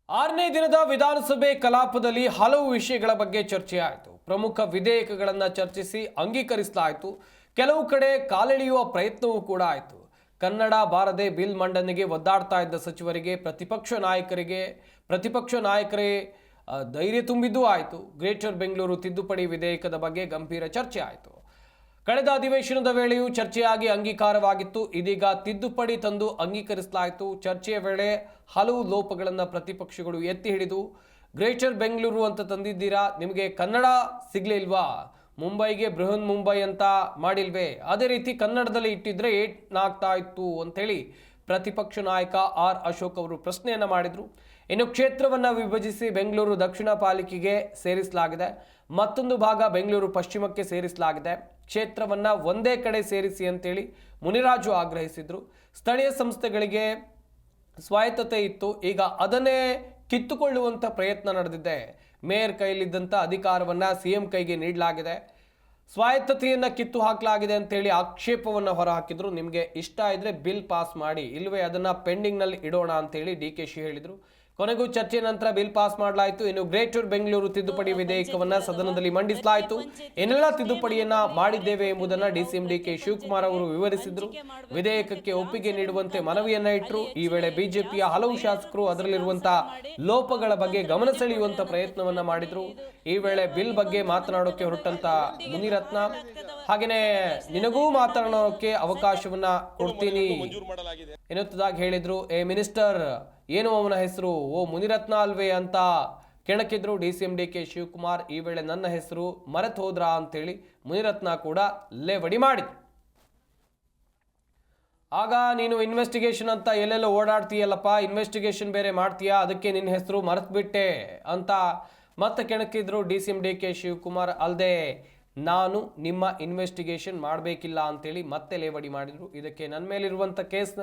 ಆರನೇ ದಿನದ ವಿಧಾನಸಭೆ ಕಲಾಪದಲ್ಲಿ ಹಲವು ವಿಷಯಗಳ ಬಗ್ಗೆ ಚರ್ಚೆ ಆಯಿತು. ಪ್ರಮುಖ ವಿಧೇಯಕಗಳನ್ನು ಚರ್ಚಿಸಿ ಅಂಗೀಕರಿಸಲಾಯಿತು. ಕೆಲವು ಕಡೆ ಕಾಲೆಳೆಯುವ ಪ್ರಯತ್ನವೂ ಕೂಡ ಆಯಿತು. ಕನ್ನಡ ಬಾರದೆ ಬಿಲ್ ಮಂಡನೆಗೆ ಒದ್ದಾಡ್ತಾ ಇದ್ದ ಸಚಿವರಿಗೆ ಪ್ರತಿಪಕ್ಷ ನಾಯಕರೇ ಧೈರ್ಯ ತುಂಬಿದ್ದೂ ಆಯಿತು. ಗ್ರೇಟರ್ ಬೆಂಗಳೂರು ತಿದ್ದುಪಡಿ ವಿಧೇಯಕದ ಬಗ್ಗೆ ಗಂಭೀರ ಚರ್ಚೆ ಆಯಿತು. ಕಳೆದ ಅಧಿವೇಶನದ ವೇಳೆಯೂ ಚರ್ಚೆಯಾಗಿ ಅಂಗೀಕಾರವಾಗಿತ್ತು. ಇದೀಗ ತಿದ್ದುಪಡಿ ತಂದು ಅಂಗೀಕರಿಸಲಾಯಿತು. ಚರ್ಚೆಯ ವೇಳೆ ಹಲವು ಲೋಪಗಳನ್ನು ಪ್ರತಿಪಕ್ಷಗಳು ಎತ್ತಿ ಹಿಡಿದು ಗ್ರೇಟರ್ ಬೆಂಗಳೂರು ಅಂತ ತಂದಿದ್ದೀರಾ, ನಿಮಗೆ ಕನ್ನಡ ಸಿಗ್ಲಿಲ್ವಾ, ಮುಂಬೈಗೆ ಬೃಹನ್ ಮುಂಬೈ ಅಂತ ಮಾಡಿಲ್ವೇ, ಅದೇ ರೀತಿ ಕನ್ನಡದಲ್ಲಿ ಇಟ್ಟಿದ್ರೆ ಏನಾಗ್ತಾ ಇತ್ತು ಅಂತೇಳಿ ಪ್ರತಿಪಕ್ಷ ನಾಯಕ ಆರ್ ಅಶೋಕ್ ಅವರು ಪ್ರಶ್ನೆಯನ್ನು ಮಾಡಿದರು. ಇನ್ನು ಕ್ಷೇತ್ರವನ್ನು ವಿಭಜಿಸಿ ಬೆಂಗಳೂರು ದಕ್ಷಿಣ ಪಾಲಿಕೆಗೆ ಸೇರಿಸಲಾಗಿದೆ, ಮತ್ತೊಂದು ಭಾಗ ಬೆಂಗಳೂರು ಪಶ್ಚಿಮಕ್ಕೆ ಸೇರಿಸಲಾಗಿದೆ. ಕ್ಷೇತ್ರವನ್ನು ಒಂದೇ ಕಡೆ ಸೇರಿಸಿ ಅಂತೇಳಿ ಮುನಿರಾಜು ಆಗ್ರಹಿಸಿದ್ರು. ಸ್ಥಳೀಯ ಸಂಸ್ಥೆಗಳಿಗೆ ಸ್ವಾಯತ್ತತೆ ಇತ್ತು, ಈಗ ಅದನ್ನೇ ಕಿತ್ತುಕೊಳ್ಳುವಂಥ ಪ್ರಯತ್ನ ನಡೆದಿದೆ. ಮೇಯರ್ ಕೈಲಿದ್ದಂಥ ಅಧಿಕಾರವನ್ನು ಸಿಎಂ ಕೈಗೆ ನೀಡಲಾಗಿದೆ, ಸ್ವಾಯತ್ತತೆಯನ್ನು ಕಿತ್ತು ಹಾಕಲಾಗಿದೆ ಅಂತೇಳಿ ಆಕ್ಷೇಪವನ್ನು ಹೊರಹಾಕಿದ್ರು. ನಿಮಗೆ ಇಷ್ಟ ಇದ್ರೆ ಬಿಲ್ ಪಾಸ್ ಮಾಡಿ, ಇಲ್ಲವೇ ಅದನ್ನು ಪೆಂಡಿಂಗ್ನಲ್ಲಿ ಇಡೋಣ ಅಂತೇಳಿ DKಶಿ ಹೇಳಿದರು. ಕೊನೆಗೂ ಚರ್ಚೆ ನಂತರ ಬಿಲ್ ಪಾಸ್ ಮಾಡಲಾಯಿತು. ಇನ್ನು ಗ್ರೇಟರ್ ಬೆಂಗಳೂರು ತಿದ್ದುಪಡಿ ವಿಧೇಯಕವನ್ನು ಸದನದಲ್ಲಿ ಮಂಡಿಸಲಾಯಿತು. ಏನೆಲ್ಲ ತಿದ್ದುಪಡಿಯನ್ನ ಮಾಡಿದ್ದೇವೆ ಎಂಬುದನ್ನು DCM DK ಶಿವಕುಮಾರ್ ಅವರು ವಿವರಿಸಿದ್ರು. ವಿಧೇಯಕಕ್ಕೆ ಒಪ್ಪಿಗೆ ನೀಡುವಂತೆ ಮನವಿಯನ್ನ ಇಟ್ಟರು. ಈ ವೇಳೆ ಬಿಜೆಪಿಯ ಹಲವು ಶಾಸಕರು ಅದರಲ್ಲಿರುವಂತಹ ಲೋಪಗಳ ಬಗ್ಗೆ ಗಮನ ಸೆಳೆಯುವಂತ ಪ್ರಯತ್ನವನ್ನ ಮಾಡಿದ್ರು. ಈ ವೇಳೆ ಬಿಲ್ ಬಗ್ಗೆ ಮಾತನಾಡೋಕೆ ಹೊರಟಂತ ಮುನಿರತ್ನ ಹಾಗೇನೆ ನಿನಗೂ ಮಾತನಾಡೋಕೆ ಅವಕಾಶವನ್ನ ಕೊಡ್ತೀನಿ ಎನ್ನುತ್ತದಾಗಿ ಹೇಳಿದ್ರು. ಮಿನಿಸ್ಟರ್ ಏನು ಅವನ ಹೆಸರು, ಓ ಮುನಿರತ್ನ ಅಲ್ವೇ ಅಂತ ಕೆಣಕಿದ್ರು DCM DK ಶಿವಕುಮಾರ್. ಈ ವೇಳೆ ನನ್ನ ಹೆಸರು ಮರೆತು ಹೋದ್ರಾ ಅಂತೇಳಿ ಮುನಿರತ್ನ ಕೂಡ ಲೇವಡಿ ಮಾಡಿದ್ರು. ಆಗ ನೀನು ಇನ್ವೆಸ್ಟಿಗೇಷನ್ ಅಂತ ಎಲ್ಲೆಲ್ಲ ಓಡಾಡ್ತೀಯಲ್ಲಪ್ಪ, ಇನ್ವೆಸ್ಟಿಗೇಷನ್ ಬೇರೆ ಮಾಡ್ತೀಯಾ, ಅದಕ್ಕೆ ನಿನ್ನ ಹೆಸರು ಮರೆತು ಬಿಟ್ಟೆ ಅಂತ ಮತ್ತೆ ಕೆಣಕಿದ್ರು DCM DK ಶಿವಕುಮಾರ್. ಅಲ್ಲದೆ ನಾನು ನಿಮ್ಮ ಇನ್ವೆಸ್ಟಿಗೇಷನ್ ಮಾಡಬೇಕಿಲ್ಲ ಅಂತೇಳಿ ಮತ್ತೆ ಲೇವಡಿ ಮಾಡಿದರು. ಇದಕ್ಕೆ ನನ್ನ ಮೇಲಿರುವಂಥ ಕೇಸ್,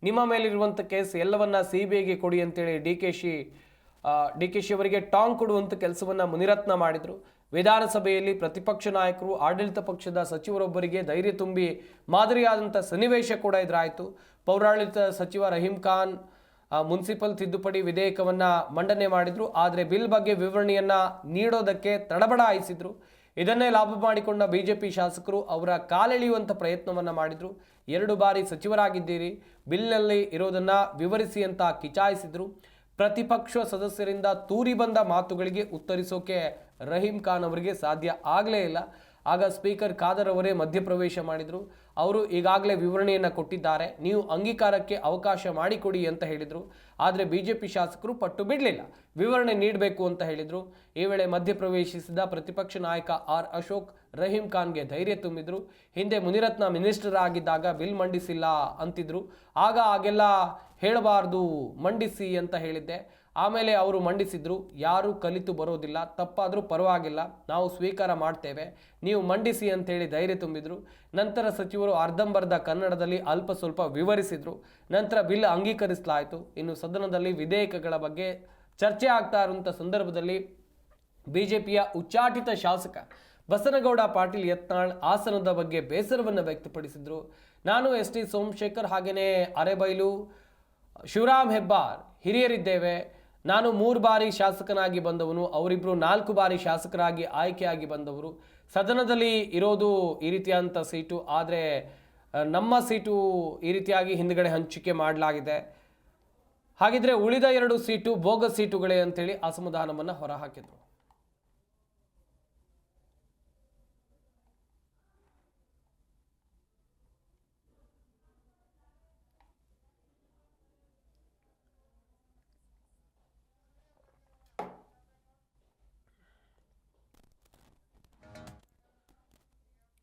ನಿಮ್ಮ ಮೇಲಿರುವಂಥ ಕೇಸ್ ಎಲ್ಲವನ್ನ CBIಗೆ ಕೊಡಿ ಅಂತೇಳಿ DKಶಿ ಅವರಿಗೆ ಟಾಂಗ್ ಕೊಡುವಂಥ ಕೆಲಸವನ್ನು ಮುನಿರತ್ನ ಮಾಡಿದರು. ವಿಧಾನಸಭೆಯಲ್ಲಿ ಪ್ರತಿಪಕ್ಷ ನಾಯಕರು ಆಡಳಿತ ಪಕ್ಷದ ಸಚಿವರೊಬ್ಬರಿಗೆ ಧೈರ್ಯ ತುಂಬಿ ಮಾದರಿಯಾದಂಥ ಸನ್ನಿವೇಶ ಕೂಡ ಎದುರಾಯಿತು. ಪೌರಾಡಳಿತ ಸಚಿವ ರಹೀಂ ಖಾನ್ ಮುನ್ಸಿಪಲ್ ತಿದ್ದುಪಡಿ ವಿಧೇಯಕವನ್ನು ಮಂಡನೆ ಮಾಡಿದರು. ಆದರೆ ಬಿಲ್ ಬಗ್ಗೆ ವಿವರಣೆಯನ್ನು ನೀಡೋದಕ್ಕೆ ತಡಬಡಾಯಿಸಿದರು. ಇದನ್ನೇ ಲಾಭ ಮಾಡಿಕೊಂಡ ಬಿಜೆಪಿ ಶಾಸಕರು ಅವರ ಕಾಲೆಳೆಯುವಂಥ ಪ್ರಯತ್ನವನ್ನು ಮಾಡಿದರು. 2 ಬಾರಿ ಸಚಿವರಾಗಿದ್ದೀರಿ, ಬಿಲ್ನಲ್ಲಿ ಇರೋದನ್ನು ವಿವರಿಸಿ ಅಂತ ಕಿಚಾಯಿಸಿದರು. ಪ್ರತಿಪಕ್ಷ ಸದಸ್ಯರಿಂದ ತೂರಿ ಬಂದ ಮಾತುಗಳಿಗೆ ಉತ್ತರಿಸೋಕೆ ರಹೀಂ ಖಾನ್ ಅವರಿಗೆ ಸಾಧ್ಯ ಆಗಲೇ ಇಲ್ಲ. ಆಗ ಸ್ಪೀಕರ್ ಖಾದರ್ ಅವರೇ ಮಧ್ಯಪ್ರವೇಶ ಮಾಡಿದರು. ಅವರು ಈಗಾಗಲೇ ವಿವರಣೆಯನ್ನು ಕೊಟ್ಟಿದ್ದಾರೆ, ನೀವು ಅಂಗೀಕಾರಕ್ಕೆ ಅವಕಾಶ ಮಾಡಿಕೊಡಿ ಅಂತ ಹೇಳಿದರು. ಆದರೆ ಬಿಜೆಪಿ ಶಾಸಕರು ಪಟ್ಟು ಬಿಡಲಿಲ್ಲ, ವಿವರಣೆ ನೀಡಬೇಕು ಅಂತ ಹೇಳಿದರು. ಈ ವೇಳೆ ಮಧ್ಯಪ್ರವೇಶಿಸಿದ ಪ್ರತಿಪಕ್ಷ ನಾಯಕ ಆರ್ ಅಶೋಕ್ ರಹೀಂ ಖಾನ್ಗೆ ಧೈರ್ಯ ತುಂಬಿದ್ರು. ಹಿಂದೆ ಮುನಿರತ್ನ ಮಿನಿಸ್ಟರ್ ಆಗಿದ್ದಾಗ ಬಿಲ್ ಮಂಡಿಸಿಲ್ಲ ಅಂತಿದ್ರು, ಆಗ ಹಾಗೆಲ್ಲ ಹೇಳಬಾರ್ದು, ಮಂಡಿಸಿ ಅಂತ ಹೇಳಿದ್ದೆ. ಆಮೇಲೆ ಅವರು ಮಂಡಿಸಿದ್ರು, ಯಾರೂ ಕಲಿತು ಬರೋದಿಲ್ಲ, ತಪ್ಪಾದರೂ ಪರವಾಗಿಲ್ಲ, ನಾವು ಸ್ವೀಕಾರ ಮಾಡ್ತೇವೆ, ನೀವು ಮಂಡಿಸಿ ಅಂತೇಳಿ ಧೈರ್ಯ ತುಂಬಿದ್ರು. ನಂತರ ಸಚಿವರು ಅರ್ಧಂಬರ್ಧ ಕನ್ನಡದಲ್ಲಿ ಅಲ್ಪ ಸ್ವಲ್ಪ ವಿವರಿಸಿದ್ರು. ನಂತರ ಬಿಲ್ ಅಂಗೀಕರಿಸಲಾಯಿತು. ಇನ್ನು ಸದನದಲ್ಲಿ ವಿಧೇಯಕಗಳ ಬಗ್ಗೆ ಚರ್ಚೆ ಆಗ್ತಾ ಇರುವಂಥ ಸಂದರ್ಭದಲ್ಲಿ ಬಿಜೆಪಿಯ ಉಚ್ಚಾಟಿತ ಶಾಸಕ ಬಸನಗೌಡ ಪಾಟೀಲ್ ಯತ್ನಾಳ್ ಹಾಸನದ ಬಗ್ಗೆ ಬೇಸರವನ್ನು ವ್ಯಕ್ತಪಡಿಸಿದ್ರು. ನಾನು ST ಸೋಮಶೇಖರ್ ಹಾಗೆಯೇ ಅರೆಬೈಲು ಶಿವರಾಮ್ ಹೆಬ್ಬಾರ್ ಹಿರಿಯರಿದ್ದೇವೆ, ನಾನು 3 ಬಾರಿ ಶಾಸಕನಾಗಿ ಬಂದವನು, ಅವರಿಬ್ಬರು 4 ಬಾರಿ ಶಾಸಕರಾಗಿ ಆಯ್ಕೆಯಾಗಿ ಬಂದವರು. ಸದನದಲ್ಲಿ ಇರೋದು ಈ ರೀತಿಯಾದಂಥ ಸೀಟು, ಆದರೆ ನಮ್ಮ ಸೀಟು ಈ ರೀತಿಯಾಗಿ ಹಿಂದ್ಗಡೆ ಹಂಚಿಕೆ ಮಾಡಲಾಗಿದೆ, ಹಾಗಿದ್ರೆ ಉಳಿದ 2 ಸೀಟು ಬೋಗಸ್ ಸೀಟುಗಳೇ ಅಂತೇಳಿ ಅಸಮಾಧಾನವನ್ನು ಹೊರಹಾಕಿದರು.